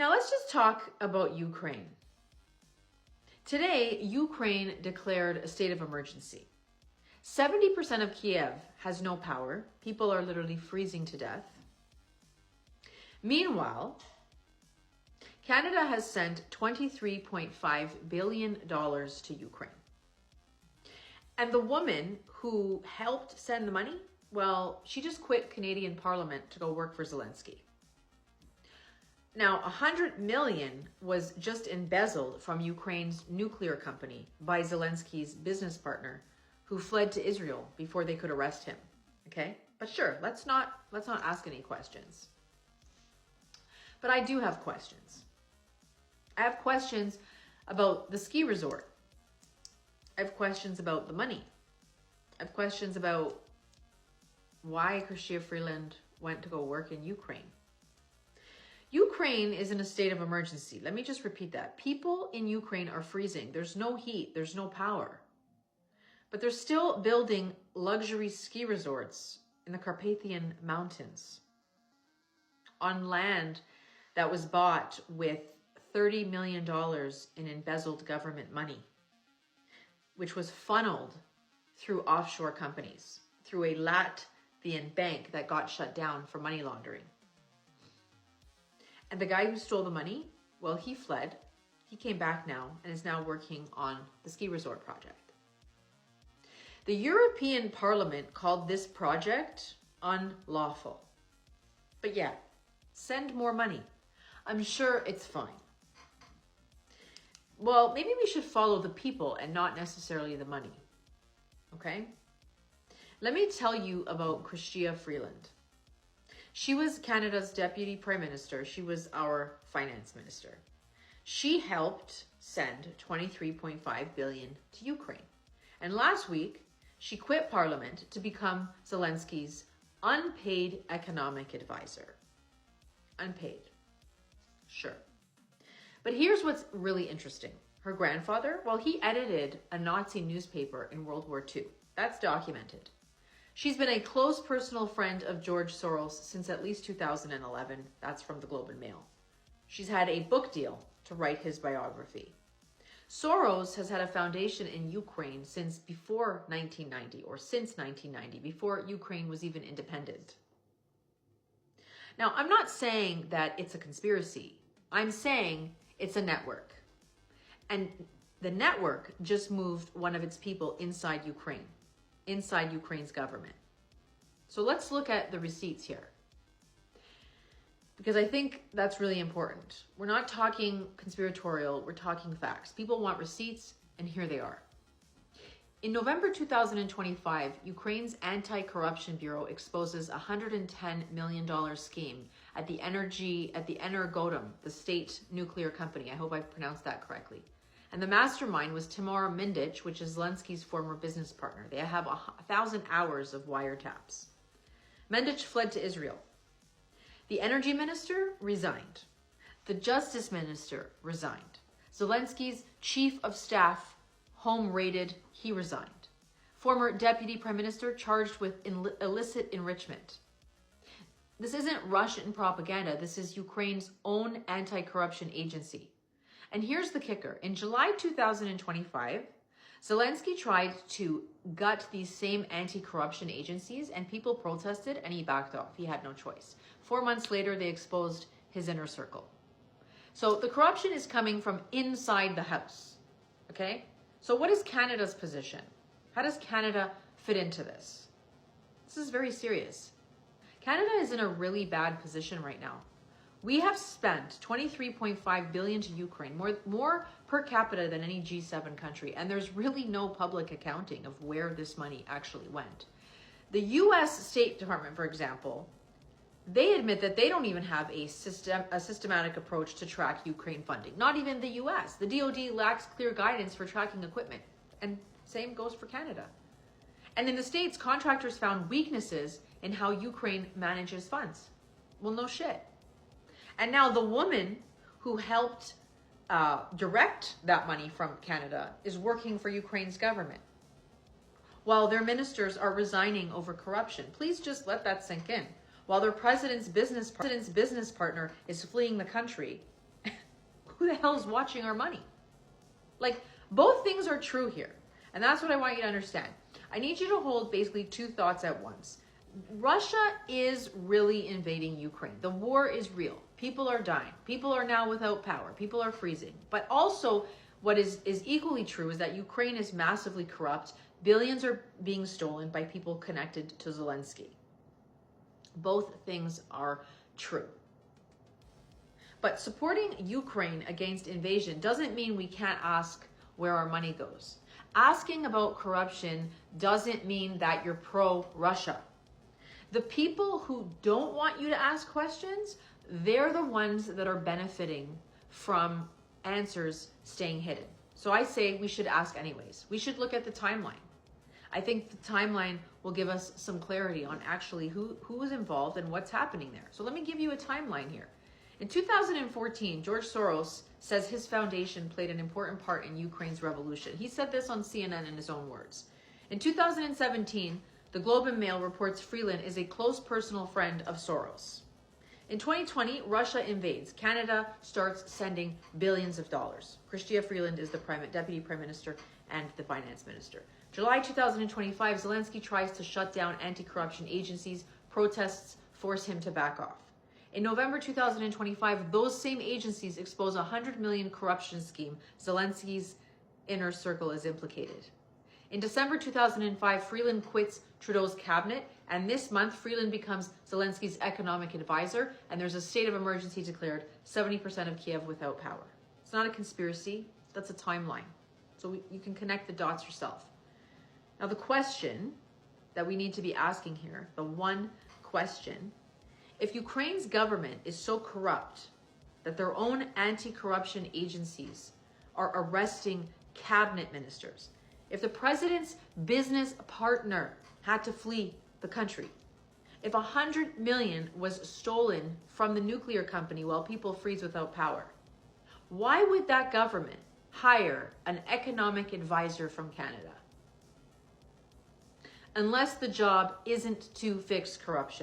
Now let's just talk about Ukraine. Today, Ukraine declared a state of emergency. 70% of Kiev has no power. People are literally freezing to death. Meanwhile, Canada has sent $23.5 billion to Ukraine. And the woman who helped send the money, well, she just quit Canadian Parliament to go work for Zelensky. Now, 100 million was just embezzled from Ukraine's nuclear company by Zelensky's business partner, who fled to Israel before they could arrest him. Okay? But sure, let's not ask any questions. But I do have questions. I have questions about the ski resort. I have questions about the money. I have questions about why Chrystia Freeland went to go work in Ukraine. Ukraine is in a state of emergency. Let me just repeat that. People in Ukraine are freezing. There's no heat. There's no power. But they're still building luxury ski resorts in the Carpathian Mountains on land that was bought with $30 million in embezzled government money, which was funneled through offshore companies, through a Latvian bank that got shut down for money laundering. And the guy who stole the money, well, he fled. He came back now and is now working on the ski resort project. The European Parliament called this project unlawful. But yeah, send more money. I'm sure it's fine. Well, maybe we should follow the people and not necessarily the money. Okay? Let me tell you about Chrystia Freeland. She was Canada's Deputy Prime Minister. She was our Finance Minister. She helped send $23.5 billion to Ukraine. And last week, she quit Parliament to become Zelensky's unpaid economic advisor. Unpaid. Sure. But here's what's really interesting. Her grandfather, well, he edited a Nazi newspaper in World War II. That's documented. She's been a close personal friend of George Soros since at least 2011. That's from the Globe and Mail. She's had a book deal to write his biography. Soros has had a foundation in Ukraine since before 1990, or since 1990, before Ukraine was even independent. Now, I'm not saying that it's a conspiracy. I'm saying it's a network. And the network just moved one of its people inside Ukraine, inside Ukraine's government. So let's look at the receipts here, because I think that's really important. We're not talking conspiratorial, we're talking facts. People want receipts, and here they are. In November 2025, Ukraine's Anti-Corruption Bureau exposes a $110 million scheme at the Energodom, the state nuclear company. I hope I pronounced that correctly. And the mastermind was Timur Mindich, which is Zelensky's former business partner. They have 1,000 hours of wiretaps. Mindich fled to Israel. The energy minister resigned. The justice minister resigned. Zelensky's chief of staff home raided, he resigned. Former deputy prime minister charged with illicit enrichment. This isn't Russian propaganda. This is Ukraine's own anti-corruption agency. And here's the kicker. In July 2025, Zelensky tried to gut these same anti-corruption agencies, and people protested, and he backed off. He had no choice. 4 months later, they exposed his inner circle. So the corruption is coming from inside the house, okay? So what is Canada's position? How does Canada fit into this? This is very serious. Canada is in a really bad position right now. We have spent $23.5 billion to Ukraine, more per capita than any G7 country, and there's really no public accounting of where this money actually went. The US State Department, for example, they admit that they don't even have a systematic approach to track Ukraine funding. Not even the US. The DoD lacks clear guidance for tracking equipment, and same goes for Canada. And in the States, contractors found weaknesses in how Ukraine manages funds. Well, no shit. And now the woman who helped direct that money from Canada is working for Ukraine's government, while their ministers are resigning over corruption. Please just let that sink in. While their president's business partner is fleeing the country, who the hell is watching our money? Like, both things are true here. And that's what I want you to understand. I need you to hold basically two thoughts at once. Russia is really invading Ukraine. The war is real. People are dying. People are now without power. People are freezing. But also, what is equally true is that Ukraine is massively corrupt. Billions are being stolen by people connected to Zelensky. Both things are true. But supporting Ukraine against invasion doesn't mean we can't ask where our money goes. Asking about corruption doesn't mean that you're pro-Russia. The people who don't want you to ask questions, they're the ones that are benefiting from answers staying hidden. So I say we should ask anyways. We should look at the timeline. I think the timeline will give us some clarity on actually who was involved and what's happening there. So let me give you a timeline here. In 2014, George Soros says his foundation played an important part in Ukraine's revolution. He said this on CNN in his own words. In 2017, the Globe and Mail reports Freeland is a close personal friend of Soros. In 2020, Russia invades. Canada starts sending billions of dollars. Chrystia Freeland is the Deputy Prime Minister and the Finance Minister. July 2025, Zelensky tries to shut down anti-corruption agencies. Protests force him to back off. In November 2025, those same agencies expose a $100 million corruption scheme. Zelensky's inner circle is implicated. In December 2005, Freeland quits Trudeau's cabinet, and this month, Freeland becomes Zelensky's economic advisor, and there's a state of emergency declared, 70% of Kiev without power. It's not a conspiracy, that's a timeline. So you can connect the dots yourself. Now, the question that we need to be asking here, the one question, if Ukraine's government is so corrupt that their own anti-corruption agencies are arresting cabinet ministers, if the president's business partner had to flee the country, if $100 million was stolen from the nuclear company while people freeze without power, why would that government hire an economic advisor from Canada? Unless the job isn't to fix corruption.